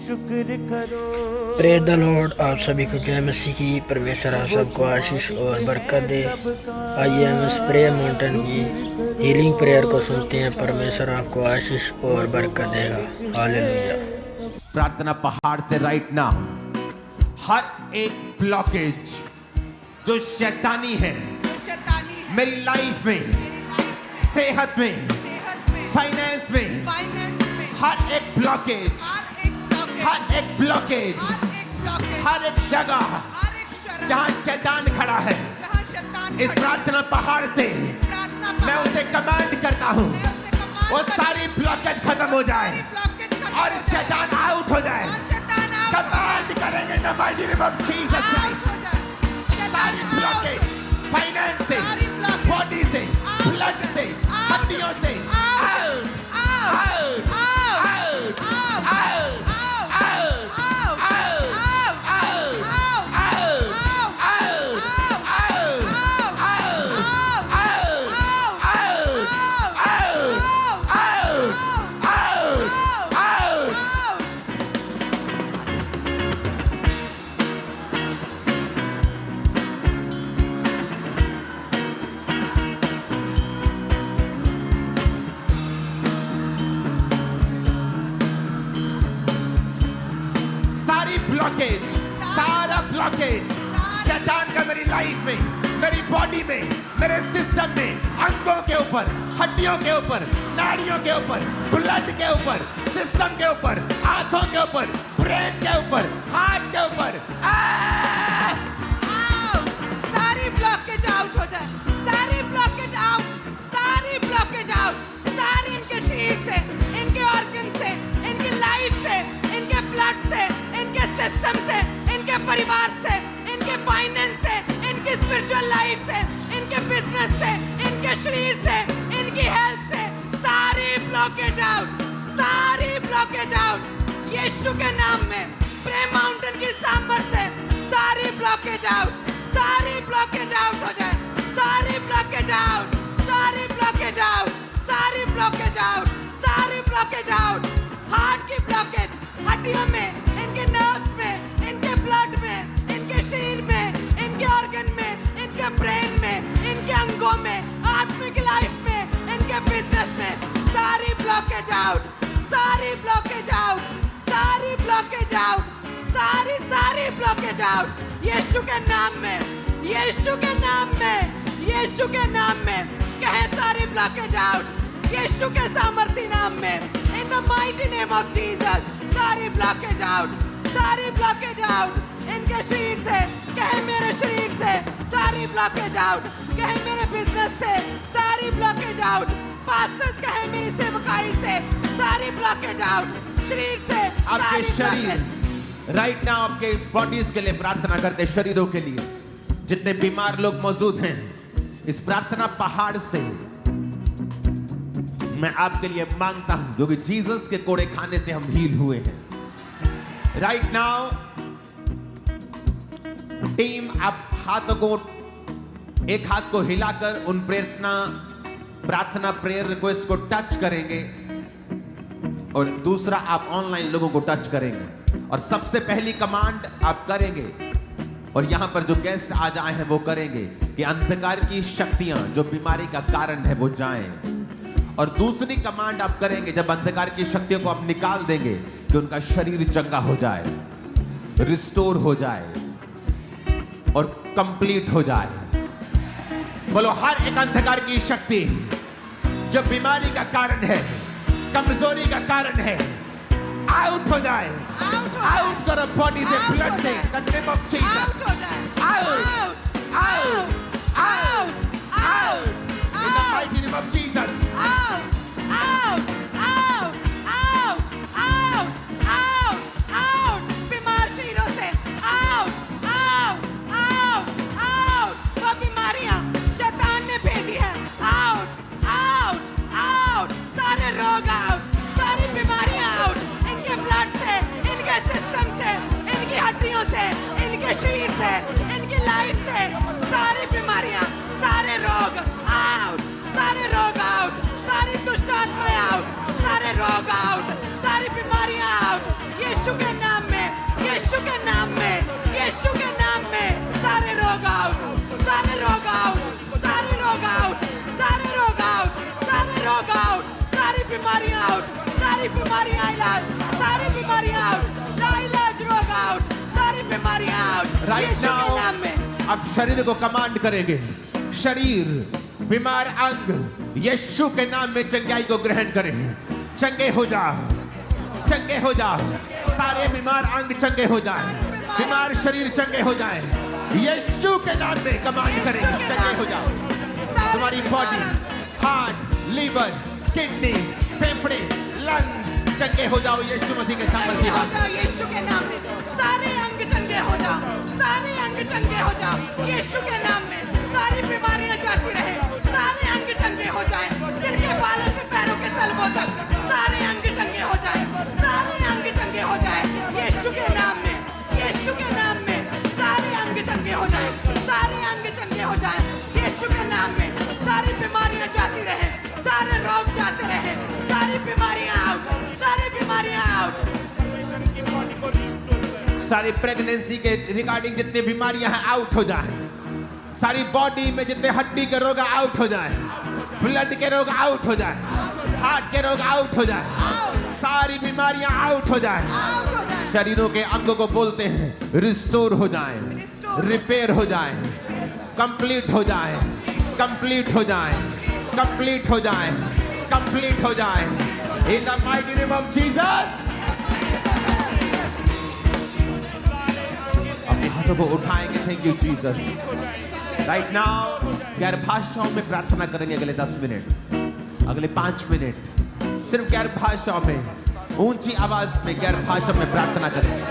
शुक्र करो। Praise the Lord. आप सभी को जय मसीह की। परमेश्वर आप सबको आशीष और बरकत दे। आइए हम इस प्रेयर माउंटेन की हीलिंग प्रेयर को सुनते हैं। परमेश्वर आपको आशीष और बरकत देगा। हालेलुया। प्रार्थना पहाड़ से राइट नाउ हर एक ब्लॉकेज जो शैतानी है मेरी लाइफ में, सेहत में, फाइनेंस में, हर एक ब्लॉकेज, हर एक ब्लॉकेज, हर एक जगह जहां शैतान खड़ा है, इस प्रार्थना पहाड़ से मैं उसे कमांड करता हूं वो सारी ब्लॉकेज खत्म हो जाए और शैतान आउट हो जाए। कमांड करेंगे the mighty name of Jesus Christ. सारी ब्लॉकेज फाइनेंस से, बॉडी से, ब्लड से, हड्डियों से out, out, out, out, blockage, सारा ब्लॉकेज शैतान का मेरी लाइफ में, मेरी बॉडी में, मेरे सिस्टम में, अंगों के ऊपर, हड्डियों के ऊपर, नाड़ियों के ऊपर, ब्लड के ऊपर, सिस्टम के ऊपर, आंखों के ऊपर, ब्रेन के ऊपर, हार्ट के ऊपर सारी ब्लॉकेज आउट हो जाए। सारी ब्लॉकेज आउट, सारी ब्लॉकेज आउट, सारी इनके शरीर से, इनके ऑर्गन से, इनकी लाइफ से, इनके ब्लड से, इनके सिस्टम से, इनके परिवार से, इनके फाइनेंस से, इनकी स्पिरिचुअल लाइफ से, इनके बिजनेस से, इनके शरीर से, इनकी हेल्थ से, सारी ब्लॉकेज आउट, सारी ब्लॉकेज आउट। यीशु के नाम में प्रेम माउंटेन की सामर्थ से सारी ब्लॉकेज आउट, सारी ब्लॉकेज आउट हो जाए। सारी ब्लॉकेज आउट, सारी ब्लॉकेज आउट, सारी ब्लॉकेज आउट, सारी ब्लॉकेज आउट। हार्ट की ब्लॉकेज, हड्डियों में, इनके नर्व्स में, इनके ब्लड में, इनके शरीर में, इनके ऑर्गन में, इनके ब्रेन में, इनके अंगों में, आत्मिक लाइफ में, इनके बिजनेस में, सारी ब्लॉकेज आउट, सारी ब्लॉकेज आउट, सारी ब्लॉकेज आउट, सारी ब्लॉकेज आउट। यीशु के नाम में, यीशु के नाम में, यीशु के नाम में कहे सारी ब्लॉकेज आउट। यीशु के सामर्थी नाम में, in the mighty name of Jesus, सारी ब्लॉकेज आउट, सारी ब्लॉकेज आउट। इनके शरीर से कहे मेरे शरीर से सारी ब्लॉकेज आउट, कहे मेरे बिजनेस से सारी ब्लॉकेज आउट, पास्टर्स कहे मेरी सेवकाई से सारी ब्लॉकेज आउट, शरीर से आपके शरीर राइट नाउ आपके बॉडीज के लिए प्रार्थना करते, शरीरों के लिए जितने बीमार लोग मौजूद हैं, इस प्रार्थना पहाड़ से मैं आपके लिए मांगता हूं, क्योंकि जीसस के कोड़े खाने से हम हील हुए हैं। राइट नाउ टीम, आप हाथों को, एक हाथ को हिलाकर उन प्रार्थना प्रेयर रिक्वेस्ट को टच करेंगे और दूसरा आप ऑनलाइन लोगों को टच करेंगे। और सबसे पहली कमांड आप करेंगे, और यहां पर जो गेस्ट आज आए हैं वो करेंगे, कि अंधकार की शक्तियां जो बीमारी का कारण है वो जाएं। और दूसरी कमांड आप करेंगे, जब अंधकार की शक्तियों को आप निकाल देंगे, कि उनका शरीर चंगा हो जाए, रिस्टोर हो जाए और कंप्लीट हो जाए। बोलो, हर एक अंधकार की शक्ति जो बीमारी का कारण है, कमजोरी का कारण है, आउट हो जाए। आउट करो बॉडी से, ब्लड से, the name of Jesus. Out हो जाए। Out, out, out, out, in the mighty name of Jesus. Out, out, out, out, out, out, out, बीमार शरीरों से आउट, आउट, आउट, आउट। वो बीमारियां शैतान ने भेजी है, आउट, आउट, आउट, सारे रोग आउट, सारी बीमारियां आउट, इनके ब्लड से, इनके सिस्टम से, इनकी हड्डियों से, इनके शरीर से, इनकी लाइफ से, सारी बीमारियां, सारे रोग आउट, सारे रोग आउट। यीशु के नाम में, यीशु के नाम में, यीशु के नाम में सारे रोग आउट, सारे रोग आउट, सारे रोग आउट, सारे रोग आउट, सारे रोग आउट, सारी बीमारियां आउट, सारी बीमारियां इलाज, सारी बीमारियां आउट, लाइलाज रोग आउट, सारी बीमारियां आउट राइट यीशु के नाउ नाम में। अब शरीर को कमांड करेंगे, शरीर बीमार अंग यीशु के नाम में चंगाई को ग्रहण करें। चंगे हो जा, चंगे हो जा, सारे बीमार अंग चंगे हो जाए, बीमार शरीर चंगे हो जाए। यीशु के नाम में कमांड करेंगे, चंगे हो जाओ। तुम्हारी बॉडी, हार्ट, लीवर, किडनी, फेफड़े, लंग्स चंगे हो जाओ यीशु मसीह के सामर्थ्य नाम में। यीशु के नाम में सारे अंग चंगे हो जाओ, सारे अंग चंगे हो जाओ यीशु के नाम में। सारी बीमारियां जाती रहे, सारे अंग चंगे हो जाए, सिर के बालों से पैरों के तलवों तक सारे अंग चंगे हो जाए, सारे अंग चंगे हो जाए यीशु के नाम में, यीशु के नाम में सारे अंग चंगे हो जाए, सारे अंग चंगे हो जाए यीशु के नाम में। सारी बीमारियां जाती रहे, सारे रोग जाते रहे, सारी बीमारियां आउट, सारी बीमारियां आउट। सारी प्रेगनेंसी के रिगार्डिंग जितनी बीमारियां हैं आउट हो जाए, सारी बॉडी में जितने हड्डी के रोग आउट हो जाए, ब्लड के रोग आउट हो जाए, हार्ट के रोग आउट हो जाए, सारी बीमारियां आउट हो जाए। शरीरों के अंगों को बोलते हैं रिस्टोर हो जाए, रिपेयर हो जाए, कंप्लीट हो जाए, कंप्लीट हो जाए, कंप्लीट हो जाए, कंप्लीट हो जाए in the mighty name of Jesus. अपने हाथों को उठाएंगे, thank you Jesus. Right now गैर भाषाओं में प्रार्थना करेंगे अगले 10 मिनट, अगले 5 मिनट सिर्फ गैर भाषाओं में, ऊंची आवाज में गैर भाषा में प्रार्थना करेंगे।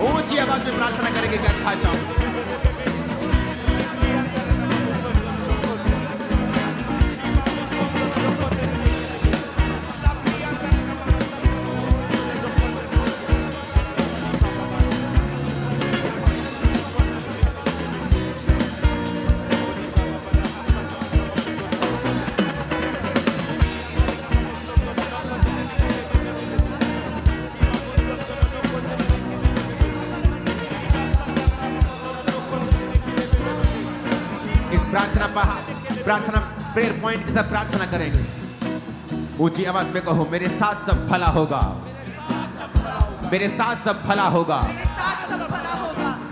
ऊंची आवाज में प्रार्थना करेंगे गैर भाषाओं में। प्रार्थना प्रेयर पॉइंट के साथ प्रार्थना करेंगे। ऊंची आवाज में कहो, मेरे साथ सब भला होगा, मेरे साथ सब भला होगा।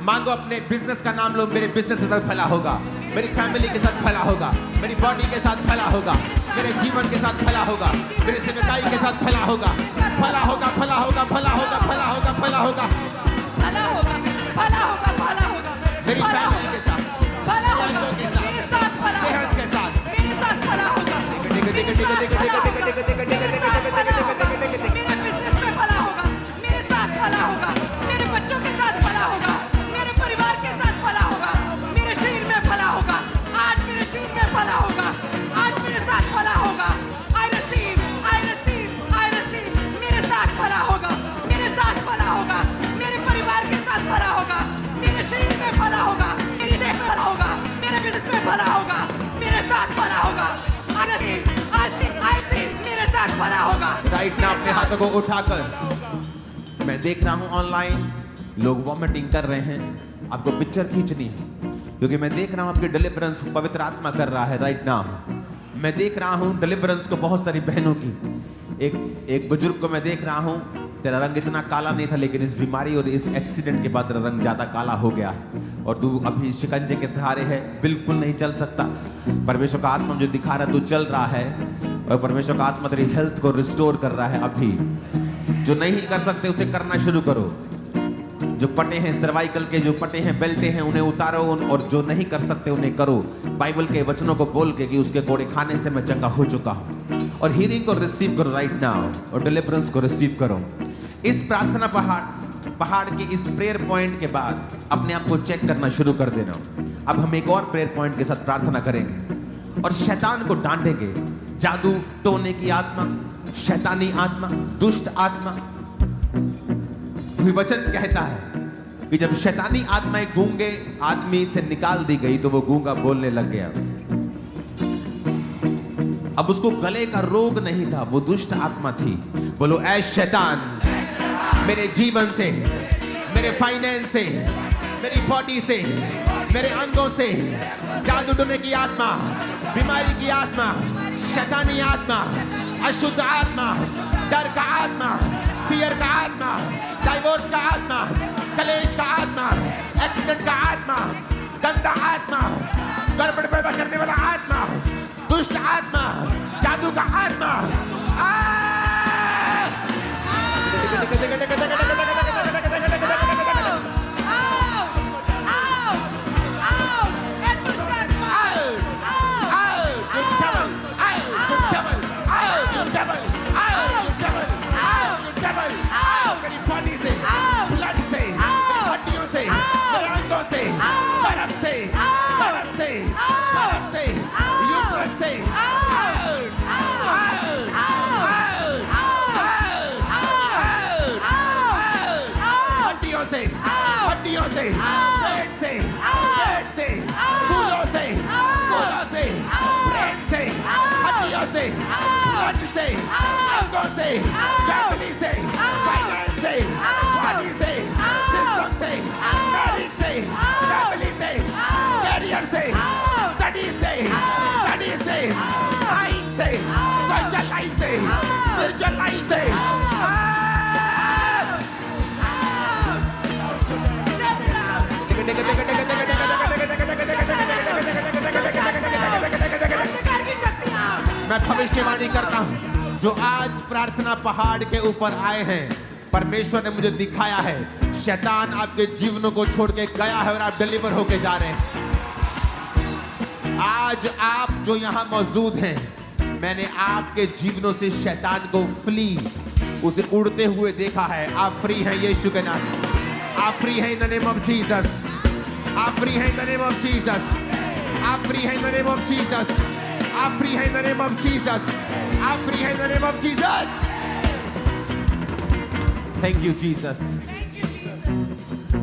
मांगो, अपने बिजनेस का नाम लो, मेरे बिजनेस के साथ भला होगा, मेरी फैमिली के साथ भला होगा, मेरी बॉडी के साथ भला होगा, मेरे जीवन के साथ भला होगा, मेरी सेवकाई के साथ भला होगा, भला होगा, भला होगा, भला होगा, भला होगा, भला होगा, भला होगा, भला होगा, भला होगा मेरी फैमिली के साथ, भला होगा, के साथ, मेरे साथ भला होगा, सेहत के साथ, मेरे साथ भला होगा, मेरे साथ भला होगा, मेरे बिजनेस में भला होगा, मेरे साथ भला होगा, मेरे बच्चों के साथ भला होगा, मेरे परिवार के साथ भला होगा, मेरे शरीर में भला होगा, आज मेरे शरीर में भला होगा, आज मेरे साथ भला होगा। I receive, I receive, I receive, मेरे साथ भला होगा, मेरे साथ भला होगा, मेरे परिवार के साथ भला होगा, मेरे शरीर में भला होगा, मेरी देह में भला होगा, मेरे बिजनेस में भला होगा, मेरे साथ भला होगा। I receive, I receive, मेरे साथ भला होगा। राइट नाउ अपने हाथों को उठाकर, मैं देख रहा हूं ऑनलाइन लोग वॉमिटिंग कर रहे हैं, आपको पिक्चर खींचनी है क्योंकि मैं देख रहा हूं आपकी डिलीवरेंस पवित्र आत्मा कर रहा है। राइट नाउ मैं देख रहा हूं डिलीवरेंस को बहुत सारी बहनों की। एक बुजुर्ग को मैं देख रहा हूं, तेरा रंग इतना काला नहीं था लेकिन इस बीमारी और इस एक्सीडेंट के बाद तेरा रंग ज्यादा काला हो गया है और तू अभी शिकंजे के सहारे है, बिल्कुल नहीं चल सकता। परमेश्वर का आत्मा जो दिखा रहा है तू चल रहा है और परमेश्वर का आत्मा तेरी हेल्थ को रिस्टोर कर रहा है। अभी जो नहीं कर सकते उसे करना शुरू करो। जो पटे हैं सर्वाइकल के, जो पटे हैं बेल्टे हैं, उन्हें उतारो और जो नहीं कर सकते उन्हें करो। बाइबल के वचनों को बोल के कि उसके कोड़े खाने से मैं चंगा हो चुका हूं। और हीलिंग को रिसीव करो राइट नाउ और डिलीवरेंस को रिसीव करो। इस प्रार्थना पहाड़ के इस प्रेयर पॉइंट के बाद अपने आप को चेक करना शुरू कर देना। अब हम एक और प्रेयर पॉइंट के साथ प्रार्थना करेंगे और शैतान को डांटेंगे। जादू टोने की आत्मा, शैतानी आत्मा, दुष्ट आत्मा। वचन कहता है कि जब शैतानी आत्मा एक गूंगे आदमी से निकाल दी गई तो वो गूंगा बोलने लग गया। अब उसको गले का रोग नहीं था, वो दुष्ट आत्मा थी। बोलो ऐ शैतान, मेरे जीवन से, मेरे फाइनेंस से, मेरी बॉडी से, मेरे अंगों से जादू टोने की आत्मा, बीमारी की आत्मा, शैतानी आत्मा, अशुद्ध आत्मा, डर का आत्मा, फियर का आत्मा, डाइवोर्स का आत्मा, कलेश का आत्मा, एक्सीडेंट का आत्मा, गंदा आत्मा, गड़बड़ पैदा करने वाला आत्मा, दुष्ट आत्मा, जादू का आत्मा, मैं भविष्यवाणी करता हूं, जो आज प्रार्थना पहाड़ के ऊपर आए हैं, परमेश्वर ने मुझे दिखाया है शैतान आपके जीवनों को छोड़ के गया है और आप डिलीवर होके जा रहे हैं। आज आप जो यहां मौजूद हैं, मैंने आपके जीवनों से शैतान को फ्ली, उसे उड़ते हुए देखा है। आप फ्री हैं यीशु के नाम। आप फ्री हैं इन द नेम ऑफ जीसस। आप फ्री हैं इन द नेम ऑफ जीसस। आप फ्री हैं इन द नेम ऑफ जीसस। आप फ्री हैं इन द नेम ऑफ जीसस। आप फ्री हैं इन the name of Jesus. Thank you Jesus.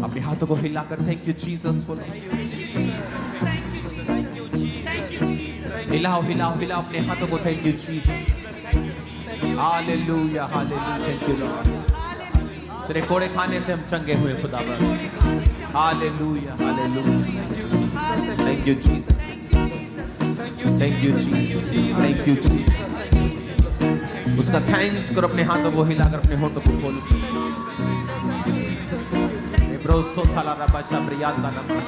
अपने हाथों को हिलाकर थैंक यू जीसस बोलो। हिलाओ हिलाओ हिलाओ अपने हाथों को thank you Jesus. Hallelujah hallelujah thank you Lord. तेरे कोड़े खाने से हम चंगे हुए खुदावन। Hallelujah hallelujah thank you Jesus. Thank you Jesus. Thank you Jesus. उसका थैंक्स करो, अपने हाथों को हिलाकर अपने होठों को खोलो। ब्रोसो थाला रबा शब्रियाता नमः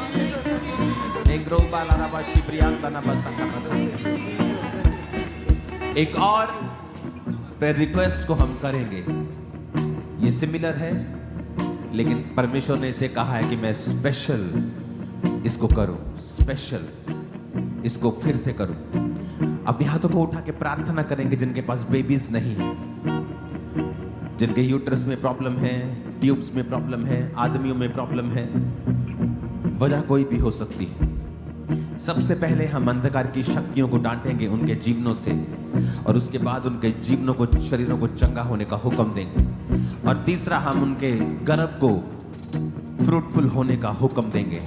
नेग्रो बाला रबा शिब्रियाता नमः। एक और प्रेयर रिक्वेस्ट को हम करेंगे, ये सिमिलर है लेकिन परमेश्वर ने इसे कहा है कि मैं स्पेशल इसको करूं, स्पेशल इसको फिर से करूं। अपने हाथों को उठा के प्रार्थना करेंगे जिनके पास बेबीज नहीं है, जिनके यूट्रस में प्रॉब्लम है, ट्यूब्स में प्रॉब्लम है, आदमियों में प्रॉब्लम है, वजह कोई भी हो सकती है। सबसे पहले हम अंधकार की शक्तियों को डांटेंगे उनके जीवनों से, और उसके बाद उनके जीवनों को, शरीरों को चंगा होने का हुक्म देंगे। और तीसरा, हम उनके गर्भ को फ्रूटफुल होने का हुक्म देंगे।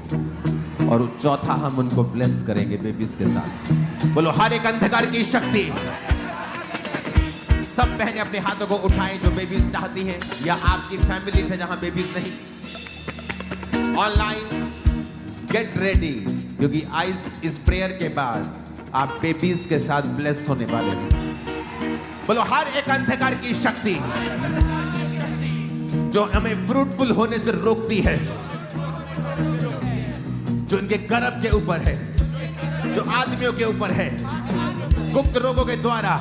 और चौथा, हम उनको ब्लेस करेंगे बेबीज के साथ। बोलो हर एक अंधकार की शक्ति। सब बहनें अपने हाथों को उठाएं जो बेबीज चाहती हैं, या आपकी फैमिली है जहां बेबीज नहीं। ऑनलाइन गेट रेडी, क्योंकि इस प्रेयर के बाद आप बेबीज के साथ ब्लेस होने वाले हैं। बोलो हर एक अंधकार की शक्ति जो हमें फ्रूटफुल होने से रोकती है, जो इनके गर्भ के ऊपर है, जो आदमियों के ऊपर है, गुप्त रोगों के द्वारा,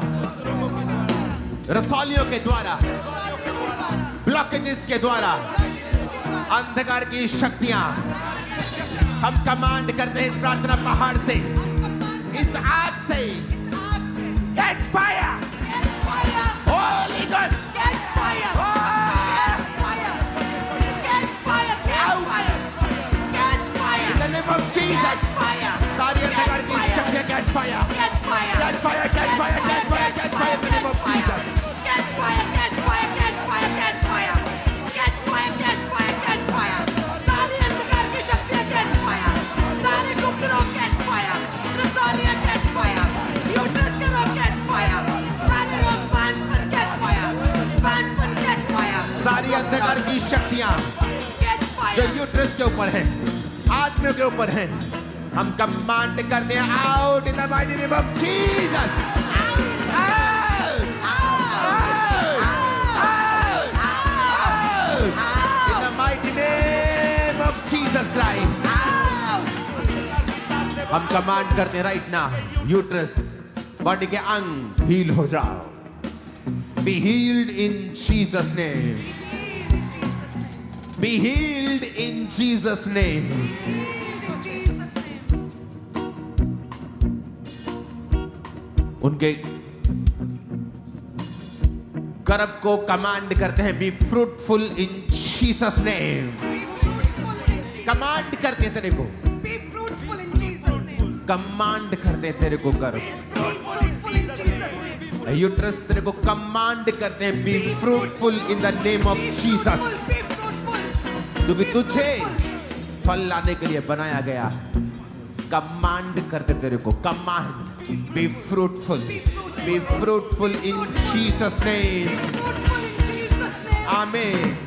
रसौलियों के द्वारा, ब्लॉकेजेस के द्वारा, अंधकार की शक्तियां, हम कमांड करते हैं इस प्रार्थना पहाड़ से, इस आग से, catch fire, holy God, catch fire, in the name of Jesus, सारी अंधकार की शक्तियां catch fire, catch fire, catch fire, catch fire, catch fire, catch fire, in the name of Jesus, catch fire, catch fire, catch fire, catch fire, catch fire, catch fire, catch fire, सारी अंधकार की शक्तियां catch fire, सारे गुप्त रोग catch fire, रसौलियां catch fire, uterus के रोग कैच फायर। शक्तियां Catch जो fire. यूट्रस के ऊपर है, आदमियों के ऊपर है, हम कमांड करते हैं out in the mighty name of Jesus. In the mighty name of Jesus Christ हम कमांड करते हैं राइट नाउ, यूट्रस बॉडी के अंग हील हो जाओ। Be healed in Jesus name, be healed in Jesus name. उनके गर्भ को कमांड करते हैं be fruitful in Jesus name. Command करते हैं तेरे को, Be fruitful in Jesus' name. Command करते हैं तेरे को गर्भ, Be fruitful in Jesus' name. Uterus तेरे को कमांड करते हैं be fruitful in the name of Jesus. Be fruitful. क्योंकि तुझे फल लाने के लिए बनाया गया। कमांड करते तेरे को, command be fruitful, be fruitful in Jesus name. Fruitful in Jesus' name. आमीन।